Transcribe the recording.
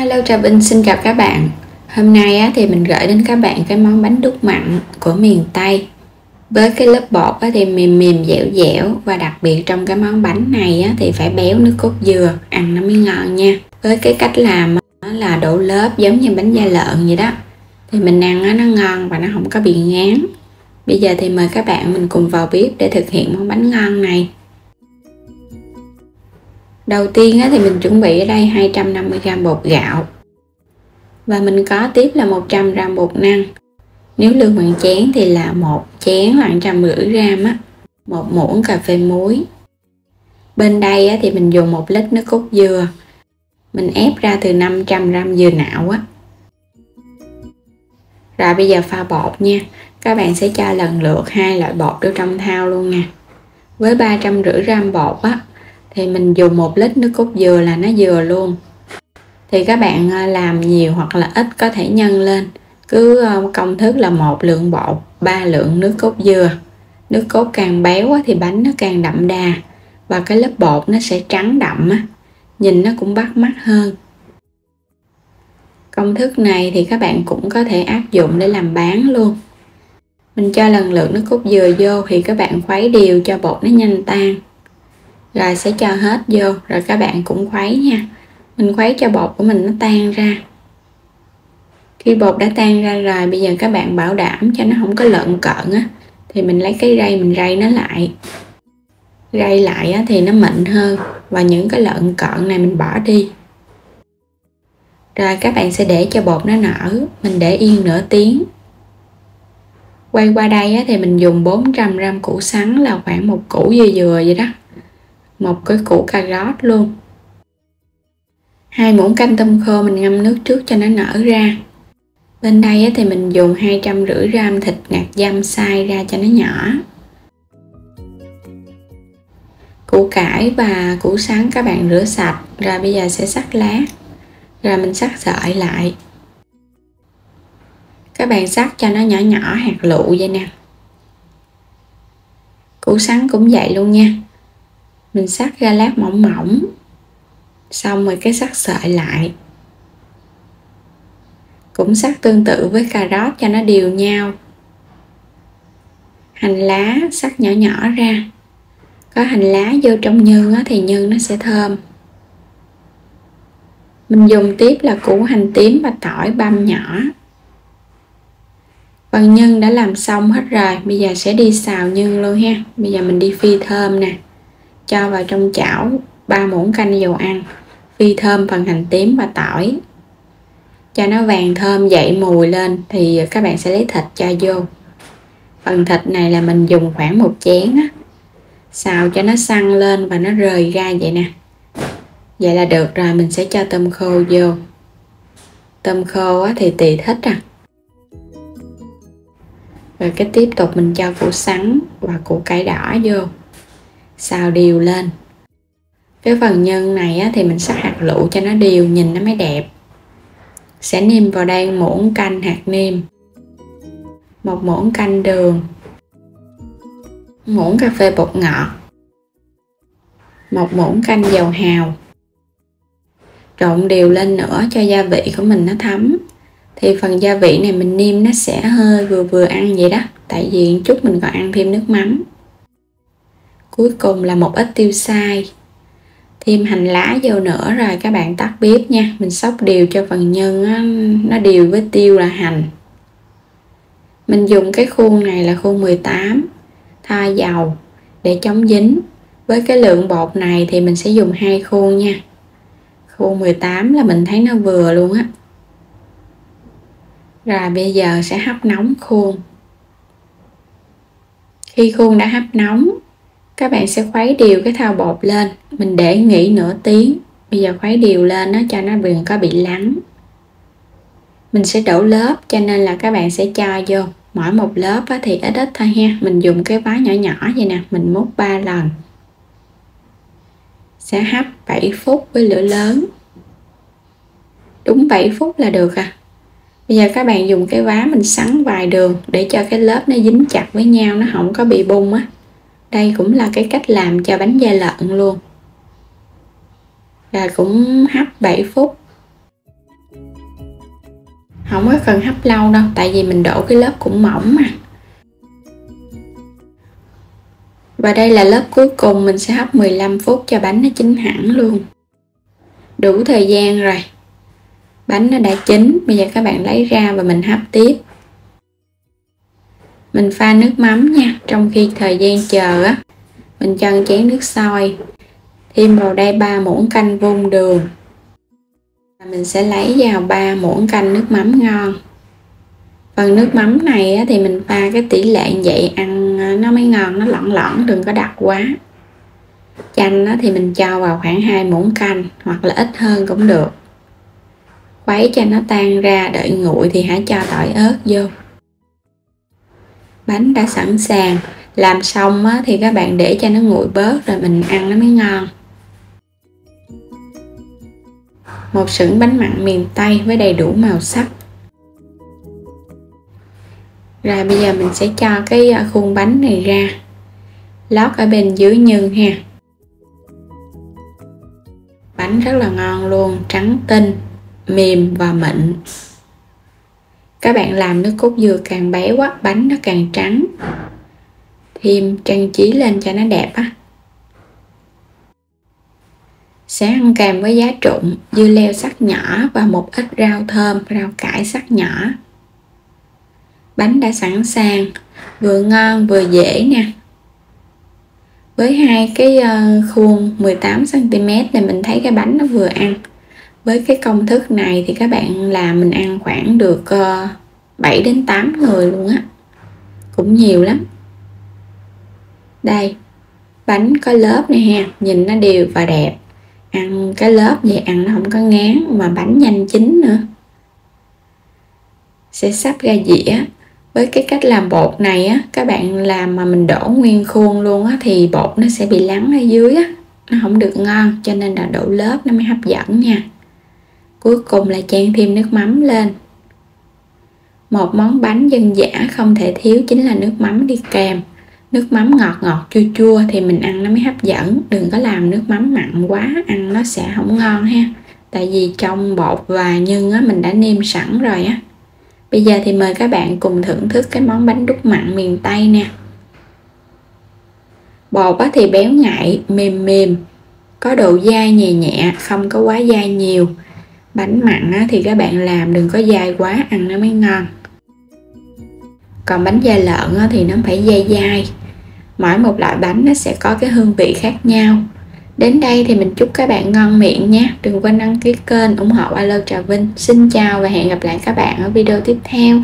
Hello Trà Vinh xin chào các bạn. Hôm nay thì mình gửi đến các bạn cái món bánh đúc mặn của miền Tây. Với cái lớp bột thì mềm mềm dẻo dẻo, và đặc biệt trong cái món bánh này thì phải béo nước cốt dừa, ăn nó mới ngon nha. Với cái cách làm là đổ lớp giống như bánh da lợn vậy đó, thì mình ăn nó ngon và nó không có bị ngán. Bây giờ thì mời các bạn mình cùng vào bếp để thực hiện món bánh ngon này. Đầu tiên thì mình chuẩn bị ở đây 250g bột gạo, và mình có tiếp là 100g bột năng. Nếu lượng bằng chén thì là một chén là 150g á. Một muỗng cà phê muối. Bên đây thì mình dùng 1 lít nước cốt dừa, mình ép ra từ 500g dừa nạo á. Rồi bây giờ pha bột nha. Các bạn sẽ cho lần lượt 2 loại bột vô trong thau luôn nha. Với 350g bột á thì mình dùng 1 lít nước cốt dừa là nó vừa luôn. Thì các bạn làm nhiều hoặc là ít có thể nhân lên. Cứ công thức là 1 lượng bột 3 lượng nước cốt dừa. Nước cốt càng béo thì bánh nó càng đậm đà, và cái lớp bột nó sẽ trắng đậm á, nhìn nó cũng bắt mắt hơn. Công thức này thì các bạn cũng có thể áp dụng để làm bán luôn. Mình cho lần lượt nước cốt dừa vô thì các bạn khuấy đều cho bột nó nhanh tan. Rồi sẽ cho hết vô, rồi các bạn cũng khuấy nha. Mình khuấy cho bột của mình nó tan ra. Khi bột đã tan ra rồi, bây giờ các bạn bảo đảm cho nó không có lợn cợn á, thì mình lấy cái rây mình rây nó lại. Rây lại thì nó mịn hơn, và những cái lợn cợn này mình bỏ đi. Rồi các bạn sẽ để cho bột nó nở, mình để yên nửa tiếng. Quay qua đây thì mình dùng 400g củ sắn, là khoảng 1 củ dừa dừa vậy đó. 1 cái củ cà rốt luôn. 2 muỗng canh tôm khô mình ngâm nước trước cho nó nở ra. Bên đây thì mình dùng 250g thịt nạc dăm xay ra cho nó nhỏ. Củ cải và củ sắn các bạn rửa sạch, rồi bây giờ sẽ xắt lá. Rồi mình xắt sợi lại. Các bạn xắt cho nó nhỏ nhỏ hạt lựu vậy nè. Củ sắn cũng vậy luôn nha. Mình xắt ra lát mỏng mỏng. Xong rồi cái xắt sợi lại. Cũng xắt tương tự với cà rốt cho nó đều nhau. Hành lá xắt nhỏ nhỏ ra. Có hành lá vô trong nhân thì nhân nó sẽ thơm. Mình dùng tiếp là củ hành tím và tỏi băm nhỏ. Phần nhân đã làm xong hết rồi, bây giờ sẽ đi xào nhân luôn ha. Bây giờ mình đi phi thơm nè. Cho vào trong chảo 3 muỗng canh dầu ăn. Phi thơm phần hành tím và tỏi. Cho nó vàng thơm dậy mùi lên thì các bạn sẽ lấy thịt cho vô. Phần thịt này là mình dùng khoảng 1 chén á. Xào cho nó săn lên và nó rời ra vậy nè. Vậy là được rồi, mình sẽ cho tôm khô vô. Tôm khô thì tùy thích Rồi cái tiếp tục mình cho củ sắn và củ cải đỏ vô. Xào đều lên. Cái phần nhân này thì mình xắt hạt lựu cho nó đều, nhìn nó mới đẹp. Sẽ nêm vào đây muỗng canh hạt nêm, 1 muỗng canh đường, muỗng cà phê bột ngọt, 1 muỗng canh dầu hào. Trộn đều lên nữa cho gia vị của mình nó thấm. Thì phần gia vị này mình nêm nó sẽ hơi vừa vừa ăn vậy đó, tại vì chút mình còn ăn thêm nước mắm. Cuối cùng là một ít tiêu xay. Thêm hành lá vô nữa, rồi các bạn tắt bếp nha. Mình xóc đều cho phần nhân nó đều với tiêu là hành. Mình dùng cái khuôn này là khuôn 18, thoa dầu để chống dính. Với cái lượng bột này thì mình sẽ dùng 2 khuôn nha. Khuôn 18 là mình thấy nó vừa luôn á. Rồi bây giờ sẽ hấp nóng khuôn. Khi khuôn đã hấp nóng, các bạn sẽ khuấy đều cái thau bột lên. Mình để nghỉ nửa tiếng. Bây giờ khuấy đều lên cho nó đừng có bị lắng. Mình sẽ đổ lớp, cho nên là các bạn sẽ cho vô. Mỗi một lớp thì ít ít thôi ha. Mình dùng cái vá nhỏ nhỏ vậy nè. Mình múc 3 lần. Sẽ hấp 7 phút với lửa lớn. Đúng 7 phút là được à. Bây giờ các bạn dùng cái vá mình sắn vài đường để cho cái lớp nó dính chặt với nhau, nó không có bị bung á. Đây cũng là cái cách làm cho bánh da lợn luôn. Rồi cũng hấp 7 phút. Không có cần hấp lâu đâu, tại vì mình đổ cái lớp cũng mỏng mà. Và đây là lớp cuối cùng, mình sẽ hấp 15 phút cho bánh nó chín hẳn luôn. Đủ thời gian rồi. Bánh nó đã chín, bây giờ các bạn lấy ra và mình hấp tiếp. Mình pha nước mắm nha, trong khi thời gian chờ á, mình cho chén nước sôi. Thêm vào đây 3 muỗng canh vung đường. Mình sẽ lấy vào 3 muỗng canh nước mắm ngon. Phần nước mắm này á, thì mình pha cái tỷ lệ như vậy ăn nó mới ngon, nó lỏng lỏng, đừng có đặc quá. Chanh á, thì mình cho vào khoảng 2 muỗng canh, hoặc là ít hơn cũng được. Khuấy cho nó tan ra, đợi nguội thì hãy cho tỏi ớt vô. Bánh đã sẵn sàng. Làm xong á, thì các bạn để cho nó nguội bớt rồi mình ăn nó mới ngon. Một xửng bánh mặn miền Tây với đầy đủ màu sắc. Rồi bây giờ mình sẽ cho cái khuôn bánh này ra, lót ở bên dưới nhân ha. Bánh rất là ngon luôn, trắng tinh, mềm và mịn. Các bạn làm nước cốt dừa càng béo á, bánh nó càng trắng. Thêm trang trí lên cho nó đẹp á. Sẽ ăn kèm với giá trụng, dưa leo sắc nhỏ và một ít rau thơm, rau cải sắc nhỏ. Bánh đã sẵn sàng, vừa ngon vừa dễ nè. Với hai cái khuôn 18 cm này mình thấy cái bánh nó vừa ăn. Với cái công thức này thì các bạn làm mình ăn khoảng được 7 đến 8 người luôn á. Cũng nhiều lắm. Đây, bánh có lớp này ha, nhìn nó đều và đẹp. Ăn cái lớp vậy ăn nó không có ngán, mà bánh nhanh chín nữa. Sẽ sắp ra dĩa. Với cái cách làm bột này á, các bạn làm mà mình đổ nguyên khuôn luôn á, thì bột nó sẽ bị lắng ở dưới á, nó không được ngon, cho nên là đổ lớp nó mới hấp dẫn nha. Cuối cùng là chan thêm nước mắm lên. Một món bánh dân dã không thể thiếu chính là nước mắm đi kèm. Nước mắm ngọt ngọt chua chua thì mình ăn nó mới hấp dẫn. Đừng có làm nước mắm mặn quá, ăn nó sẽ không ngon ha. Tại vì trong bột và nhân á, mình đã nêm sẵn rồi á. Bây giờ thì mời các bạn cùng thưởng thức cái món bánh đúc mặn miền Tây nè. Bột á thì béo ngậy, mềm mềm, có độ dai nhẹ nhẹ, không có quá dai nhiều. Bánh mặn á thì các bạn làm đừng có dai quá, ăn nó mới ngon. Còn bánh da lợn á thì nó phải dai dai. Mỗi một loại bánh nó sẽ có cái hương vị khác nhau. Đến đây thì mình chúc các bạn ngon miệng nhé. Đừng quên đăng ký kênh ủng hộ Alo Trà Vinh. Xin chào và hẹn gặp lại các bạn ở video tiếp theo.